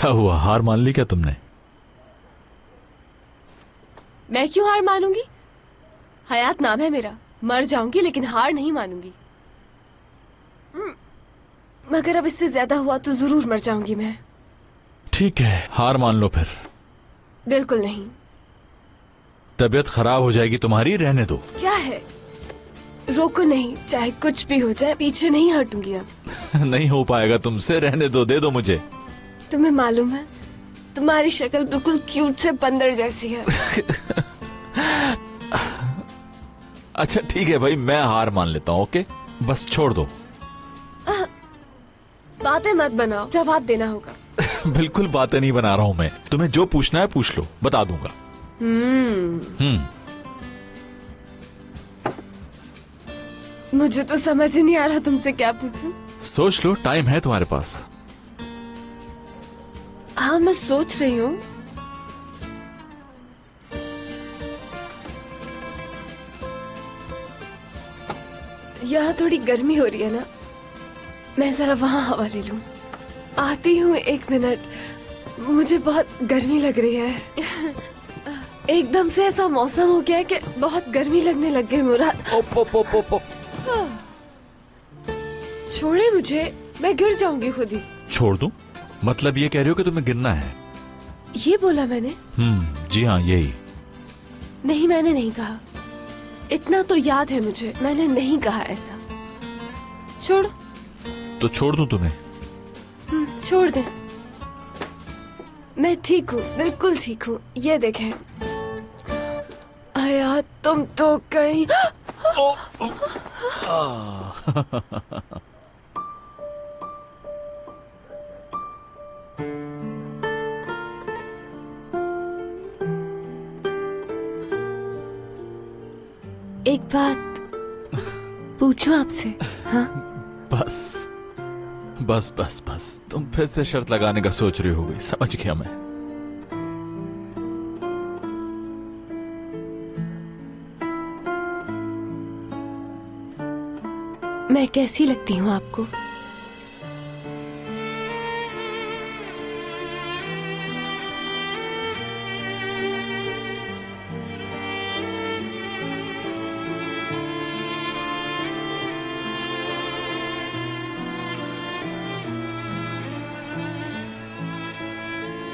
क्या हुआ, हार मान ली क्या तुमने? मैं क्यों हार मानूंगी? हयात नाम है मेरा, मर जाऊंगी लेकिन हार नहीं मानूंगी। मगर अब इससे ज्यादा हुआ तो जरूर मर जाऊंगी मैं। ठीक है, हार मान लो फिर। बिल्कुल नहीं। तबीयत खराब हो जाएगी तुम्हारी, रहने दो। क्या है, रोको नहीं, चाहे कुछ भी हो जाए पीछे नहीं हटूंगी अब। नहीं हो पाएगा तुमसे, रहने दो, दे दो मुझे। तुम्हें मालूम है तुम्हारी शक्ल बिल्कुल क्यूट से बंदर जैसी है। अच्छा ठीक है भाई, मैं हार मान लेता हूँ। ओके, बस छोड़ दो। बातें मत बनाओ, जवाब देना होगा। बिल्कुल बातें नहीं बना रहा हूं मैं, तुम्हें जो पूछना है पूछ लो, बता दूंगा। मुझे तो समझ ही नहीं आ रहा तुमसे क्या पूछूं। सोच लो, टाइम है तुम्हारे पास। हाँ मैं सोच रही हूँ। यहाँ थोड़ी गर्मी हो रही है ना, मैं जरा वहां हवा ले लूं। आती हूँ, 1 मिनट, मुझे बहुत गर्मी लग रही है। एकदम से ऐसा मौसम हो गया है कि बहुत गर्मी लगने लग गई मुराद। छोड़े मुझे, मैं गिर जाऊंगी खुद ही। छोड़ दूं? मतलब ये कह रही हो कि तुम्हें गिरना है? ये बोला मैंने? जी हाँ, यही। नहीं, मैंने नहीं कहा। इतना तो याद है मुझे, मैंने नहीं कहा ऐसा। छोड़। तो छोड़ दूं तुम्हें? छोड़ दे। मैं ठीक हूँ, बिल्कुल ठीक हूँ। ये देखें। आया तुम तो कहीं। एक बात पूछूं आपसे? हाँ बस बस बस बस, तुम फिर से शर्त लगाने का सोच रही होगी, समझ गया मैं। मैं कैसी लगती हूँ आपको?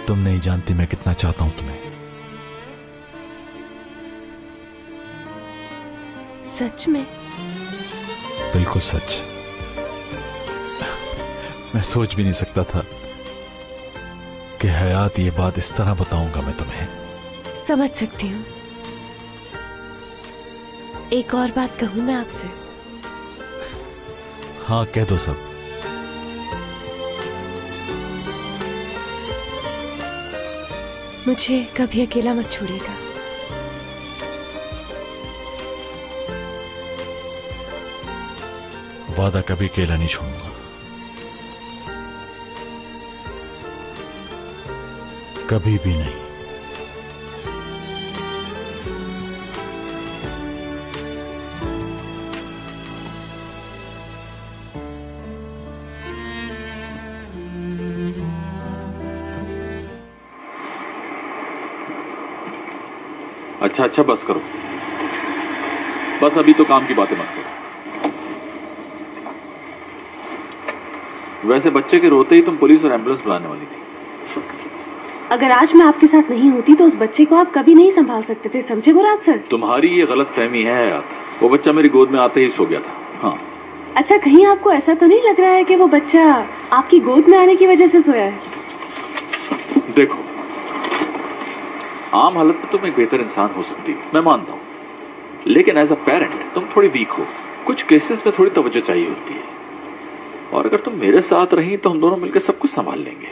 तुम नहीं जानती मैं कितना चाहता हूं तुम्हें। सच में? बिल्कुल सच। मैं सोच भी नहीं सकता था कि हयात ये बात इस तरह बताऊंगा मैं तुम्हें। समझ सकती हूँ। एक और बात कहूँ मैं आपसे? हाँ कह दो सब। मुझे कभी अकेला मत छोड़िएगा। वादा, कभी अकेला नहीं छोड़ूंगा। कभी भी नहीं। अच्छा अच्छा बस करो, बस अभी तो काम की बातें मत करो। वैसे बच्चे के रोते ही तुम पुलिस और एम्बुलेंस बुलाने वाली थी। अगर आज मैं आपके साथ नहीं होती तो उस बच्चे को आप कभी नहीं संभाल सकते थे, समझे मुराद सर? तुम्हारी ये गलत फहमी है हयात, वो बच्चा मेरी गोद में आते ही सो गया था। हाँ। अच्छा, कहीं आपको ऐसा तो नहीं लग रहा है कि वो बच्चा आपकी गोद में आने की वजह से सोया है? देखो, आम हालत में तुम एक बेहतर इंसान हो सकती हो, मैं मानता हूँ, लेकिन एज अ पेरेंट तुम थोड़ी वीक हो। कुछ केसेस में थोड़ी तवज्जो चाहिए होती है, और अगर तुम मेरे साथ रही तो हम दोनों मिलकर सब कुछ संभाल लेंगे।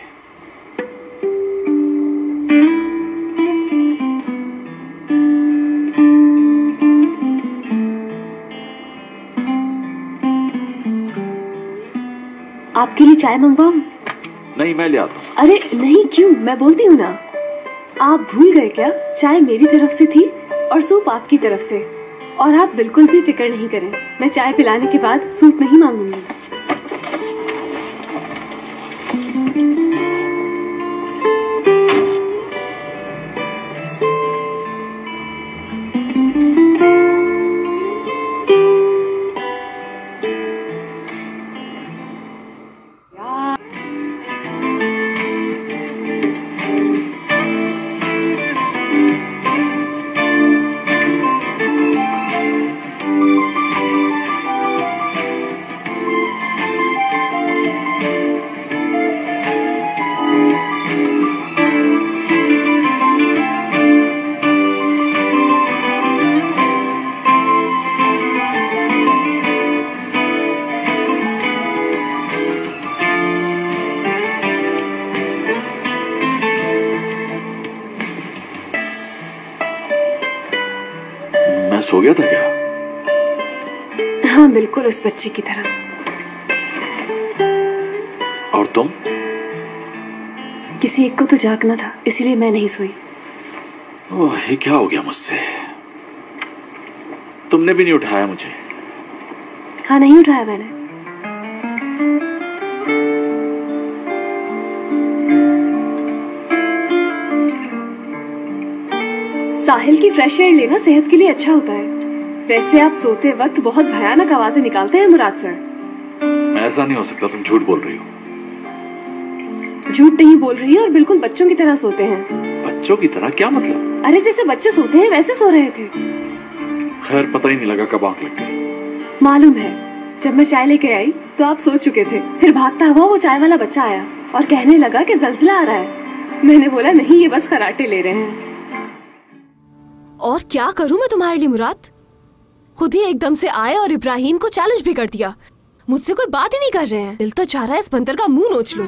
आपके लिए चाय मंगवाऊं? नहीं, मैं ले आता हूं। अरे नहीं, क्यों, मैं बोलती हूँ ना। आप भूल गए क्या? चाय मेरी तरफ से थी और सूप आपकी तरफ से। और आप बिल्कुल भी फिक्र नहीं करें, मैं चाय पिलाने के बाद सूप नहीं मांगूंगी। मैं सो गया था क्या? हाँ बिल्कुल, उस बच्चे की तरह। और तुम? किसी एक को तो जागना था, इसीलिए मैं नहीं सोई। ओह, ये क्या हो गया मुझसे? तुमने भी नहीं उठाया मुझे। हाँ, नहीं उठाया मैंने। साहिल की फ्रेश एयर लेना सेहत के लिए अच्छा होता है। वैसे आप सोते वक्त बहुत भयानक आवाजें निकालते हैं मुराद सर। ऐसा नहीं हो सकता, तुम झूठ बोल रही हो। झूठ नहीं बोल रही है, और बिल्कुल बच्चों की तरह सोते हैं। बच्चों की तरह? क्या मतलब? अरे जैसे बच्चे सोते हैं वैसे सो रहे थे। खैर, पता ही नहीं लगा कब आंख लग गई। मालूम है, जब मैं चाय लेके आई तो आप सो चुके थे। फिर भागता हुआ वो चाय वाला बच्चा आया और कहने लगा कि जल्जला आ रहा है। मैंने बोला नहीं, ये बस खराटे ले रहे हैं। और क्या करूं मैं तुम्हारे लिए मुराद? खुद ही एकदम से आए और इब्राहिम को चैलेंज भी कर दिया। मुझसे कोई बात ही नहीं कर रहे हैं। दिल तो चाह रहा है इस बंदर का मुंह नोच लूं।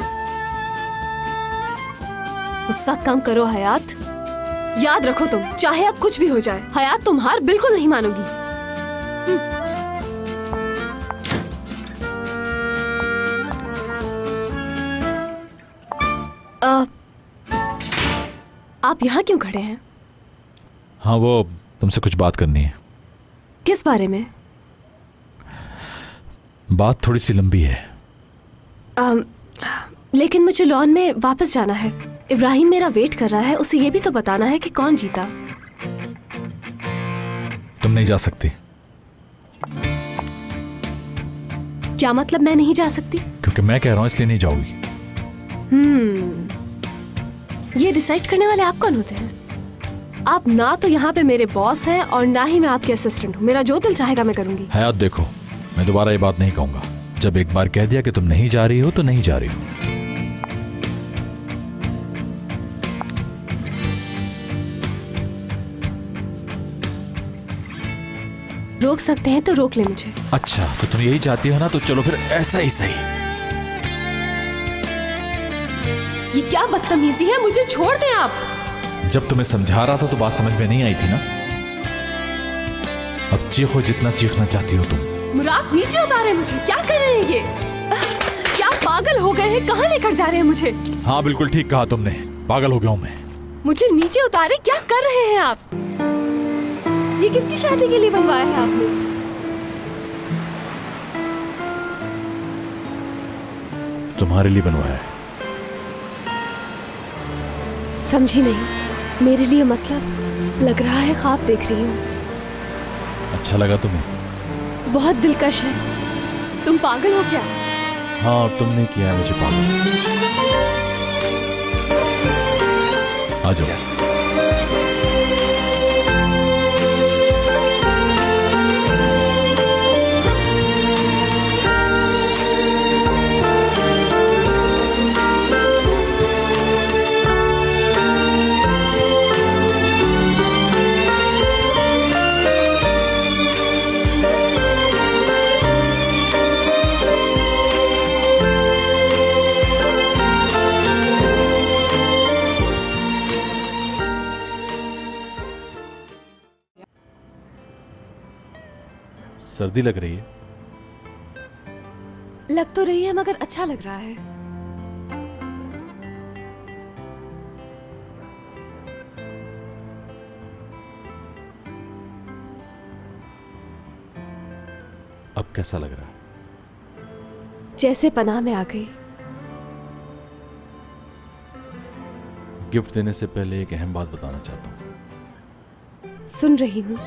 गुस्सा कम करो हयात। याद रखो, तुम चाहे अब कुछ भी हो जाए, हयात तुम हार बिल्कुल नहीं मानोगी। आप यहाँ क्यों खड़े हैं? हाँ, वो तुमसे कुछ बात करनी है। किस बारे में? बात थोड़ी सी लंबी है। लेकिन मुझे लॉन में वापस जाना है। इब्राहिम मेरा वेट कर रहा है। उसे ये भी तो बताना है कि कौन जीता। तुम नहीं जा सकती। क्या मतलब मैं नहीं जा सकती? क्योंकि मैं कह रहा हूं इसलिए नहीं जाओगी। ये डिसाइड करने वाले आप कौन होते हैं? आप ना तो यहाँ पे मेरे बॉस हैं और ना ही मैं आपके असिस्टेंट हूँ। मेरा जो दिल चाहेगा मैं करूंगी। हयात देखो, मैं दोबारा ये बात नहीं कहूंगा। जब एक बार कह दिया कि तुम नहीं जा रही हो तो नहीं जा रही हो। रोक सकते हैं तो रोक ले मुझे। अच्छा, तो तुम यही चाहती हो ना, तो चलो फिर ऐसा ही सही। ये क्या बदतमीजी है? मुझे छोड़ दें आप। जब तुम्हें समझा रहा था तो बात समझ में नहीं आई थी ना। अब चीखो जितना चीखना चाहती हो तुम। मुराद नीचे उतारे मुझे। क्या कर रहे हैं ये? क्या पागल हो गए हैं? कहाँ लेकर जा रहे हैं मुझे? हाँ, बिल्कुल ठीक कहा तुमने। पागल हो गया हूं मैं। मुझे नीचे उतारे। क्या कर रहे हैं आप? ये किसकी शादी के लिए बनवाया है आपने? तुम्हारे लिए बनवाया है। समझी नहीं। मेरे लिए मतलब लग रहा है ख्वाब देख रही हूँ। अच्छा लगा तुम्हें? बहुत दिलकश है। तुम पागल हो क्या? हाँ, और तुमने किया है मुझे पागल। आ जाओ। सर्दी लग रही है। लग तो रही है मगर अच्छा लग रहा है। अब कैसा लग रहा है? जैसे पनाह में आ गई। गिफ्ट देने से पहले एक अहम बात बताना चाहता हूं। सुन रही हूँ।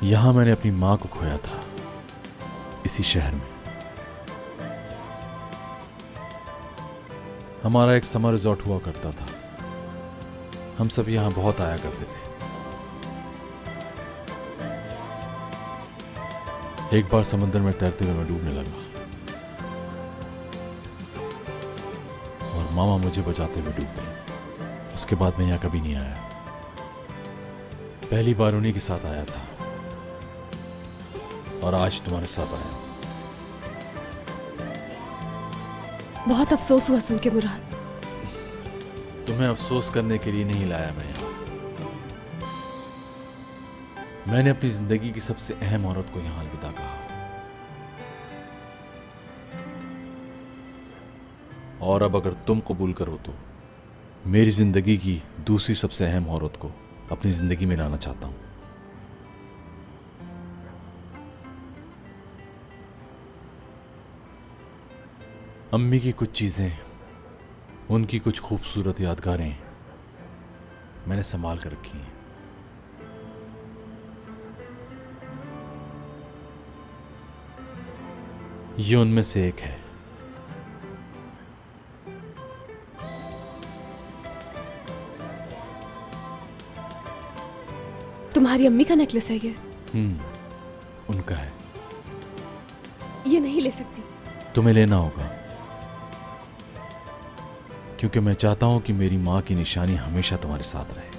यहां मैंने अपनी मां को खोया था, इसी शहर में। हमारा एक समर रिजॉर्ट हुआ करता था। हम सब यहां बहुत आया करते थे। एक बार समंदर में तैरते हुए मैं डूबने लगा और मामा मुझे बचाते हुए डूब गए। उसके बाद मैं यहां कभी नहीं आया। पहली बार उन्हीं के साथ आया था और आज तुम्हारे साथ आया। बहुत अफसोस हुआ सुन के मुराद। तुम्हें अफसोस करने के लिए नहीं लाया मैं यहाँ। मैंने अपनी जिंदगी की सबसे अहम औरत को यहाँ अलविदा कहा, और अब अगर तुम कबूल करो तो मेरी जिंदगी की दूसरी सबसे अहम औरत को अपनी जिंदगी में लाना चाहता हूं। अम्मी की कुछ चीजें, उनकी कुछ खूबसूरत यादगारें मैंने संभाल कर रखी हैं। ये उनमें से एक है। तुम्हारी अम्मी का नेकलेस है ये? उनका है। ये नहीं ले सकती। तुम्हें लेना होगा, क्योंकि मैं चाहता हूं कि मेरी मां की निशानी हमेशा तुम्हारे साथ रहे।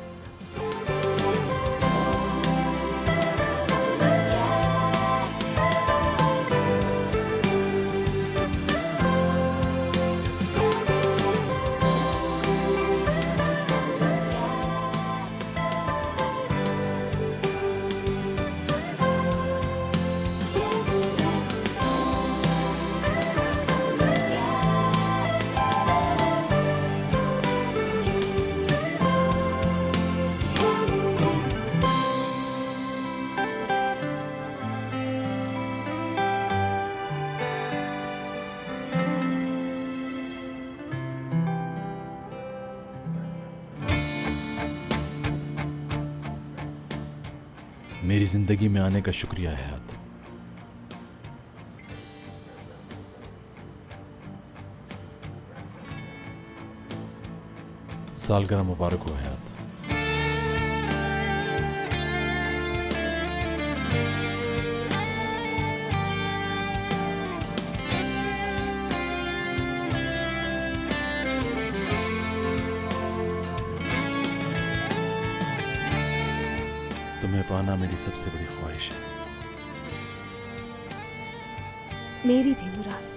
मेरी जिंदगी में आने का शुक्रिया है हयात। सालगिरह मुबारक हो हयात। तुम्हें पाना मेरी सबसे बड़ी ख्वाहिश है। मेरी भी मुराद।